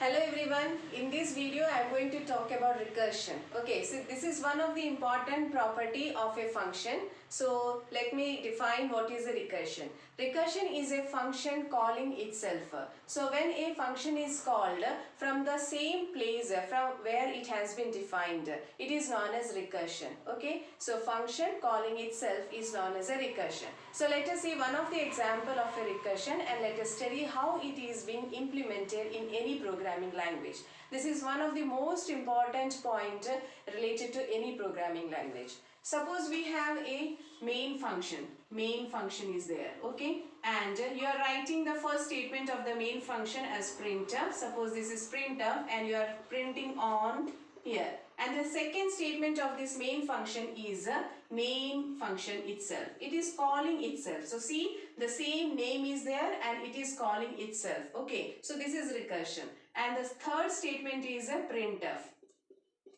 Hello everyone, in this video I am going to talk about recursion. Okay, so this is one of the important property of a function. So let me define what is a recursion. Recursion is a function calling itself. So when a function is called from the same place from where it has been defined, it is known as recursion. Okay, so function calling itself is known as a recursion. So let us see one of the example of a recursion and let us study how it is being implemented in any programming language. This is one of the most important point related to any programming language. Suppose we have a main function. Main function is there, okay? And you are writing the first statement of the main function as printf. Suppose this is printf and you are printing on here. And the second statement of this main function is main function itself. It is calling itself. So see, the same name is there and it is calling itself. Okay, so this is recursion. And the third statement is a printf.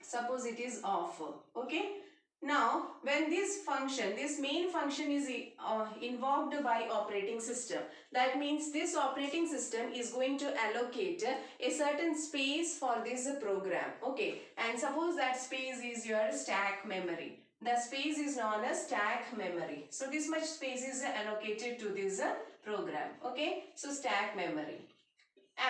Suppose it is off. Okay. Now, when this function, this main function is invoked by operating system, that means this operating system is going to allocate a certain space for this program. Okay, and suppose that space is your stack memory. The space is known as stack memory. So this much space is allocated to this program. Okay, so stack memory.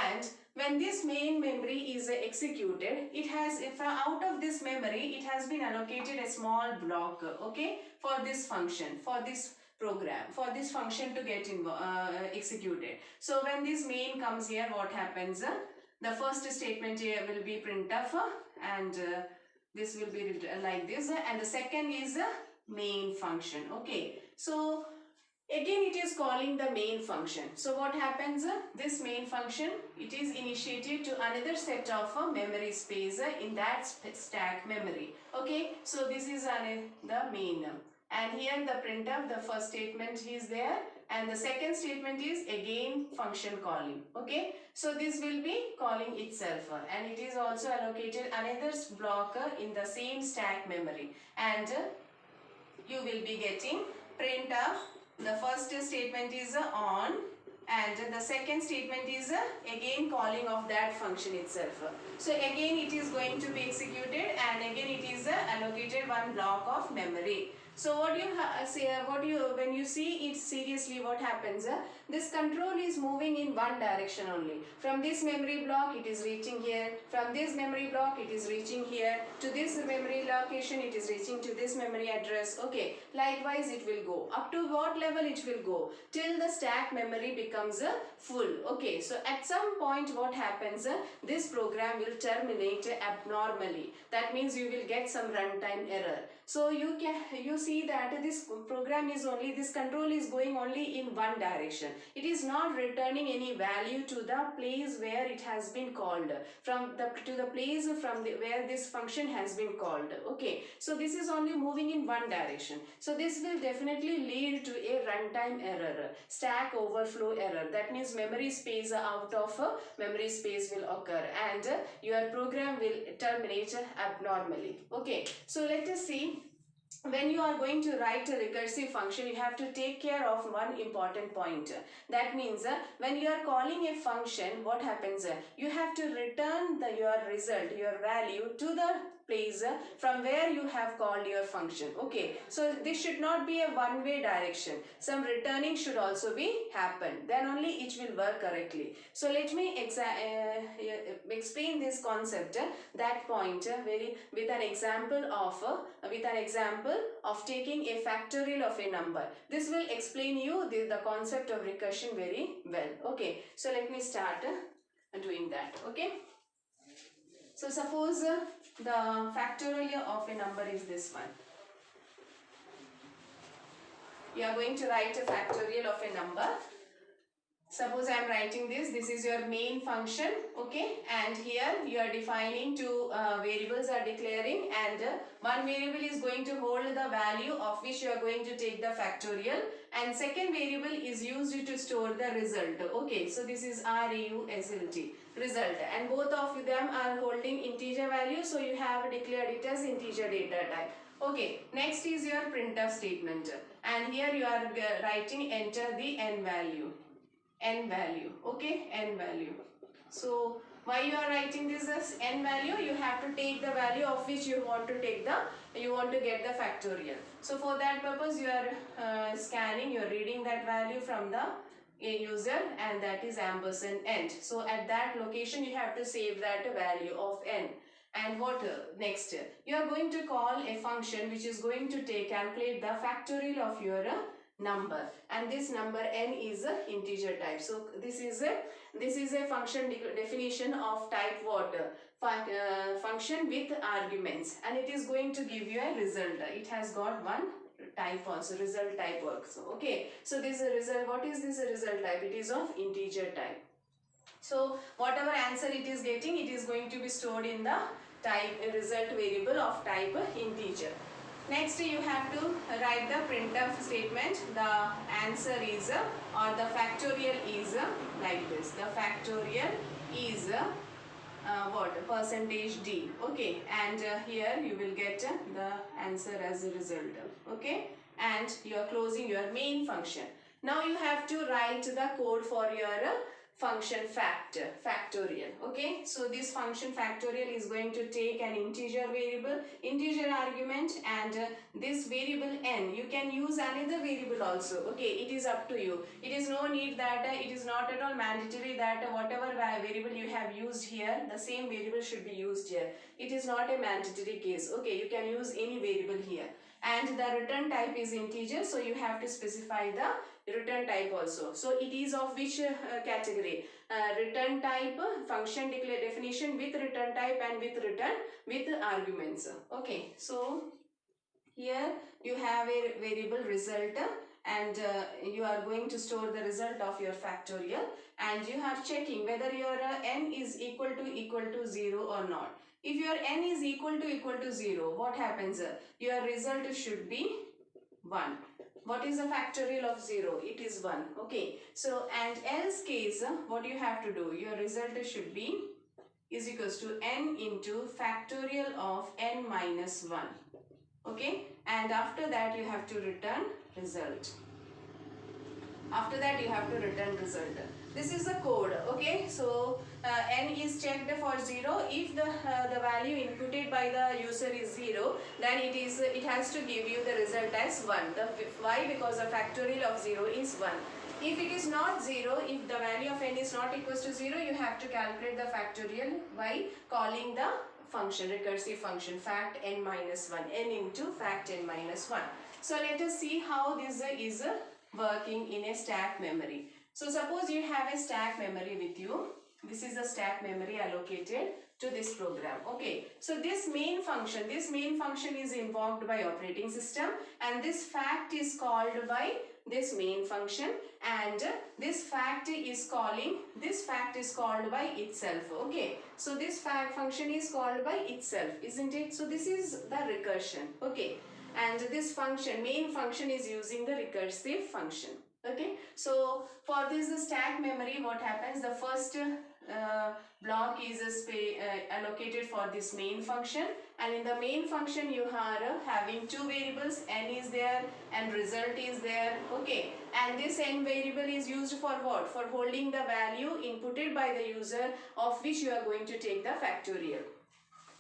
And when this main memory is executed, it has, if out of this memory, it has been allocated a small block, okay, for this function, for this program, for this function to get executed. So when this main comes here, what happens? The first statement here will be printf and this will be like this, and the second is main function. Okay, so again it is calling the main function. So what happens? This main function, it is initiated to another set of memory space in that stack memory. Okay, so this is the main. And here the printf, the first statement is there and the second statement is again function calling. Okay, so this will be calling itself and it is also allocated another block in the same stack memory, and you will be getting printf. The first statement is on and the second statement is again calling of that function itself. So again it is going to be executed and again it is allocated one block of memory. So what you say, when you see it seriously, what happens? This control is moving in one direction only. From this memory block, it is reaching here. From this memory block, it is reaching here. To this memory location, it is reaching to this memory address. Okay. Likewise, it will go. Up to what level it will go? Till the stack memory becomes full. Okay. So at some point, what happens? This program will terminate abnormally. That means you will get some runtime error. So you see that this program is only, this control is going only in one direction. It is not returning any value to the place where it has been called, to the place from where this function has been called. Okay, so this is only moving in one direction. So this will definitely lead to a runtime error, stack overflow error. That means memory space out of memory space will occur and your program will terminate abnormally. Okay, so let us see. When you are going to write a recursive function, you have to take care of one important point. That means when you are calling a function, what happens? You have to return your result, your value to the place from where you have called your function. Okay, so this should not be a one-way direction. Some returning should also be happen. Then only it will work correctly. So let me explain this concept, that point with an example of taking a factorial of a number. This will explain you the concept of recursion very well. Okay, so let me start doing that. Okay, so suppose the factorial of a number is this one. You are going to write a factorial of a number. Suppose I am writing this is your main function, okay, and here you are defining two variables are declaring, and one variable is going to hold the value of which you are going to take the factorial, and second variable is used to store the result. Okay, so this is REUSLT, result, and both of them are holding integer value, so you have declared it as integer data type. Okay, next is your printf statement, and here you are writing enter the n value. Okay, n value. So Why you are writing this as n value? You have to take the value of which you want to get the factorial. So for that purpose you are scanning, you are reading that value from the user, and that is ampersand end. So at that location you have to save that value of n. And what next? You are going to call a function which is going to calculate the factorial of your number, and this number n is a integer type. So this is a function definition of type what? Function with arguments, and it is going to give you a result. It has got one type also, result type works. Okay, so this is a result. What is this result type? It is of integer type. So whatever answer it is getting, it is going to be stored in the type result variable of type integer. Next you have to write the printf statement. The answer is or the factorial is like this. The factorial is what? %d. Okay, and here you will get the answer as a result. Okay, and you are closing your main function. Now you have to write the code for your function factorial. Okay, so this function factorial is going to take an integer argument, and this variable n, you can use another variable also. Okay, it is up to you. It is no need that it is not at all mandatory that whatever variable you have used here, the same variable should be used here. It is not a mandatory case. Okay, you can use any variable here, and the return type is integer, so you have to specify the return type also. So it is of which category? Return type, function definition with return type and with arguments. Okay, so here you have a variable result, and you are going to store the result of your factorial, and you are checking whether your n is equal to 0 or not. If your n is equal to 0, what happens? Your result should be 1. What is the factorial of 0? It is 1. Okay, so and else case, what you have to do? Your result should be is equals to n into factorial of n minus 1. Okay, and after that you have to return result. After that you have to return result. This is the code. Okay, so n is checked for 0. If the value inputted by the user is 0, then it has to give you the result as 1. Why? Because the factorial of 0 is 1. If it is not 0, if the value of n is not equals to 0, you have to calculate the factorial by calling the function, recursive function, fact n minus 1, n into fact n minus 1. So let us see how this is working in a stack memory. So suppose you have a stack memory with you. This is the stack memory allocated to this program. Okay, so this main function is invoked by operating system, and this fact is called by this main function, and this fact is called by itself. Okay, so this fact function is called by itself, isn't it? So this is the recursion. Okay, and this main function is using the recursive function. Okay, so for this stack memory, what happens? The first block is allocated for this main function, and in the main function you are having two variables, n is there and result is there. Okay, and this n variable is used for what? For holding the value inputted by the user of which you are going to take the factorial.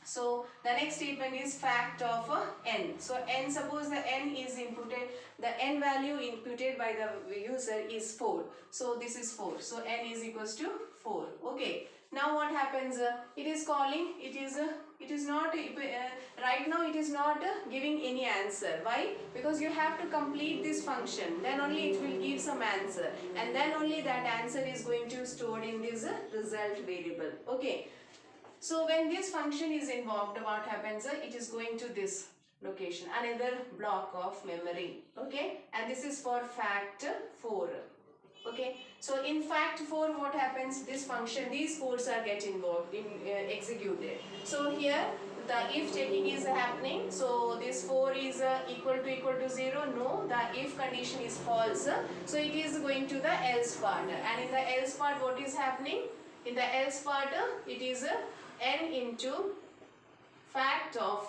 So the next statement is fact of n. So n, suppose the n is inputted, the n value inputted by the user is 4. So this is 4. So n is equals to 4. Okay. Now what happens? It is calling. It is not right now. It is not giving any answer. Why? Because you have to complete this function. Then only it will give some answer, and then only that answer is going to stored in this result variable. Okay. So when this function is invoked, what happens? It is going to this location, another block of memory. Okay, and this is for fact 4. Okay, so in fact 4, what happens? This function, these codes are executed. So here the if checking is happening. So this 4 is equal to 0. No, the if condition is false. So it is going to the else part, and in the else part, what is happening? In the else part, it is n into fact of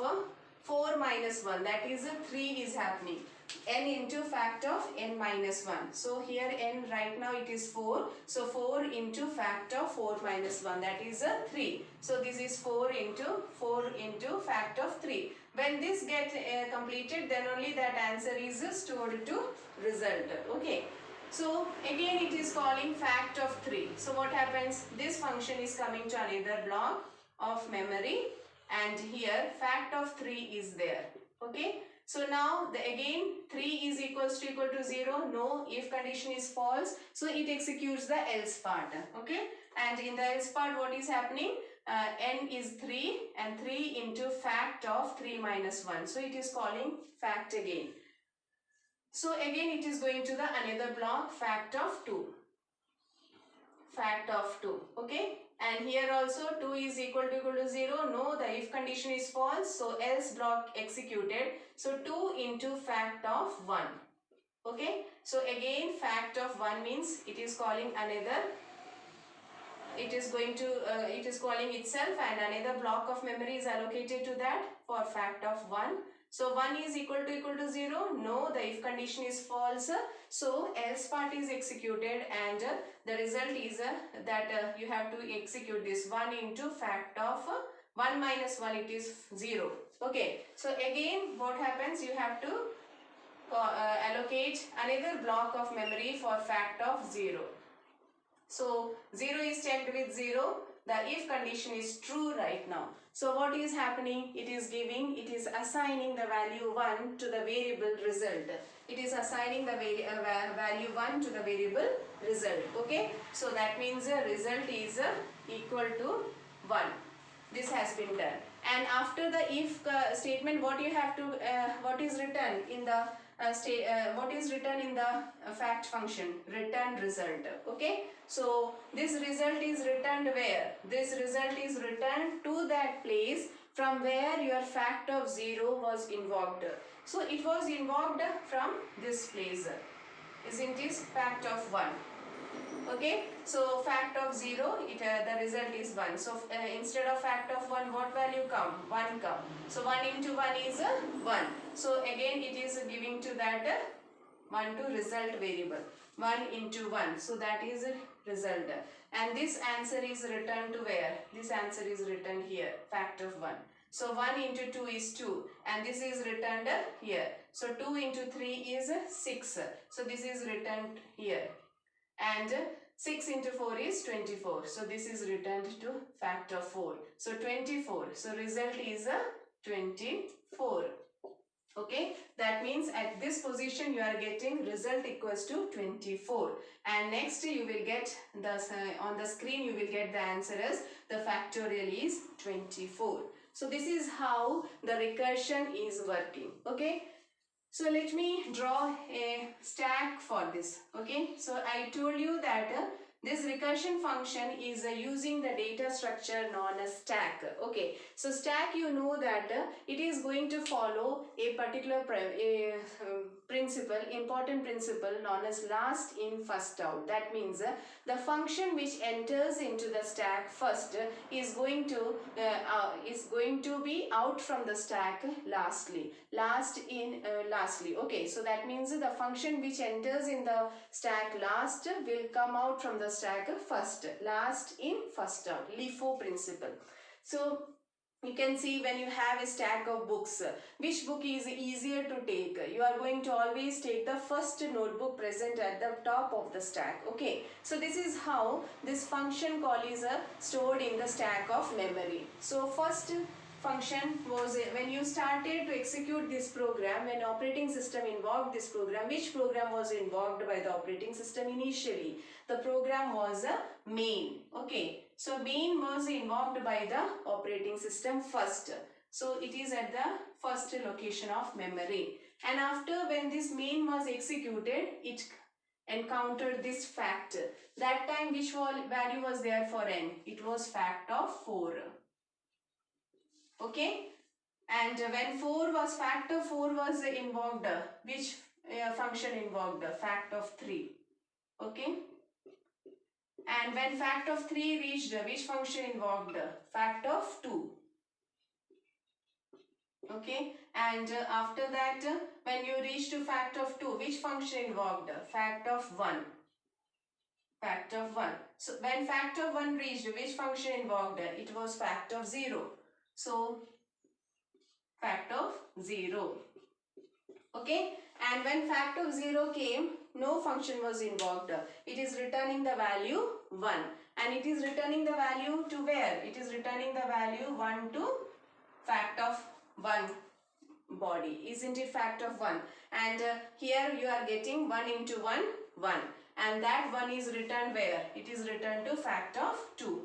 4 minus 1, that is 3 is happening. n into fact of n minus 1. So here n right now it is 4. So 4 into fact of 4 minus 1, that is a 3. So this is 4 into fact of 3. When this gets completed, then only that answer is stored to result. Okay. So again it is calling fact of 3. So what happens? This function is coming to another block of memory, and here fact of 3 is there. Okay. So now again 3 is equal to 0. No, if condition is false. So it executes the else part. Okay. And in the else part, what is happening? N is 3 and 3 into fact of 3 minus 1. So it is calling fact again. So again it is going to the another block, fact of 2. Fact of 2. Okay. And here also 2 is equal to 0. No, the if condition is false. So else block executed. So 2 into fact of 1. Okay. So again fact of 1 means it is calling another. It is going to, it is calling itself, and another block of memory is allocated to that for fact of 1. So 1 is equal to 0. No, the if condition is false. So else part is executed, and the result is that you have to execute this 1 into fact of 1 minus 1, it is 0. Okay. So again what happens? You have to allocate another block of memory for fact of 0. So 0 is checked with 0. The if condition is true right now. So what is happening? It is assigning the value 1 to the variable result. It is assigning the value 1 to the variable result. Okay. So that means the result is equal to 1. This has been done. And after the if statement, what you have to, what is written in the fact function? Return result. Okay. So this result is returned where? This result is returned to that place from where your fact of 0 was invoked. So it was invoked from this place. Isn't it? Fact of 1. Okay. So fact of 0, the result is 1. So instead of fact of 1, what value come? 1 come. So 1 into 1 is 1. So again it is giving to that 1 to result variable. 1 into 1. So that is result. And this answer is returned to where? This answer is returned here. Fact of 1. So 1 into 2 is 2. And this is returned here. So 2 into 3 is 6. So this is returned here. And 6 into 4 is 24. So this is returned to fact of 4. So 24. So result is 24. Okay, that means at this position you are getting result equals to 24, and next you will get the on the screen you will get the answer as the factorial is 24. So this is how the recursion is working. Okay, so let me draw a stack for this. Okay, so I told you that this recursion function is using the data structure known as stack. Okay, so stack, you know that it is going to follow a particular principle, important principle known as last in first out. That means the function which enters into the stack first is going to be out from the stack lastly. Lastly. Okay, so that means the function which enters in the stack last will come out from the stack first. Last in first out. LIFO principle. So you can see when you have a stack of books, which book is easier to take? You are going to always take the first notebook present at the top of the stack. Okay, so this is how this function call is stored in the stack of memory. So first function was when you started to execute this program, when operating system invoked this program. Which program was invoked by the operating system initially? The program was a main. Okay, so main was invoked by the operating system first. So it is at the first location of memory, and after when this main was executed, it encountered this fact. That time which value was there for n? It was fact of 4. Okay, and when fact of 4 was invoked, which function invoked? Fact of 3. Okay, and when fact of 3 reached, which function invoked? Fact of 2. Okay, and after that, when you reach to fact of 2, which function invoked? Fact of 1. Fact of 1. So when fact of 1 reached, which function invoked? It was fact of 0. So fact of 0. Okay, and when fact of 0 came, no function was invoked. It is returning the value 1, and it is returning the value to where? It is returning the value 1 to fact of 1 body. Isn't it fact of 1? And here you are getting 1 into 1, 1. And that 1 is returned where? It is returned to fact of 2.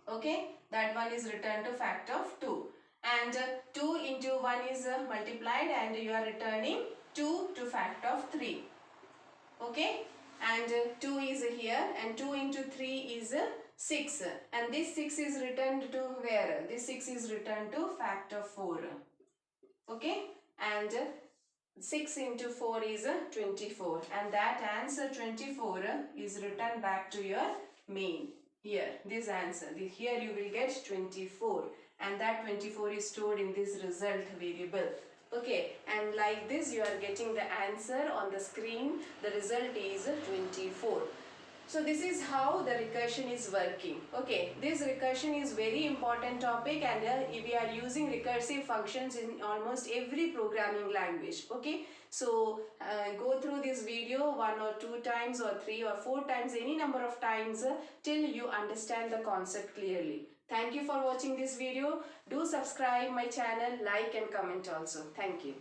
Okay, that one is returned to fact of 2. And 2 into 1 is multiplied, and you are returning 2 to fact of 3. Okay, and 2 is here, and 2 into 3 is 6. And this 6 is returned to where? This 6 is returned to fact of 4. Okay, and 6 into 4 is 24, and that answer 24 is returned back to your main. Here, this answer, here you will get 24, and that 24 is stored in this result variable. Okay, and like this you are getting the answer on the screen. The result is 24. So this is how the recursion is working. Okay, this recursion is very important topic, and we are using recursive functions in almost every programming language. Okay, so go through this video 1 or 2 times or 3 or 4 times, any number of times till you understand the concept clearly. Thank you for watching this video. Do subscribe my channel, like and comment also. Thank you.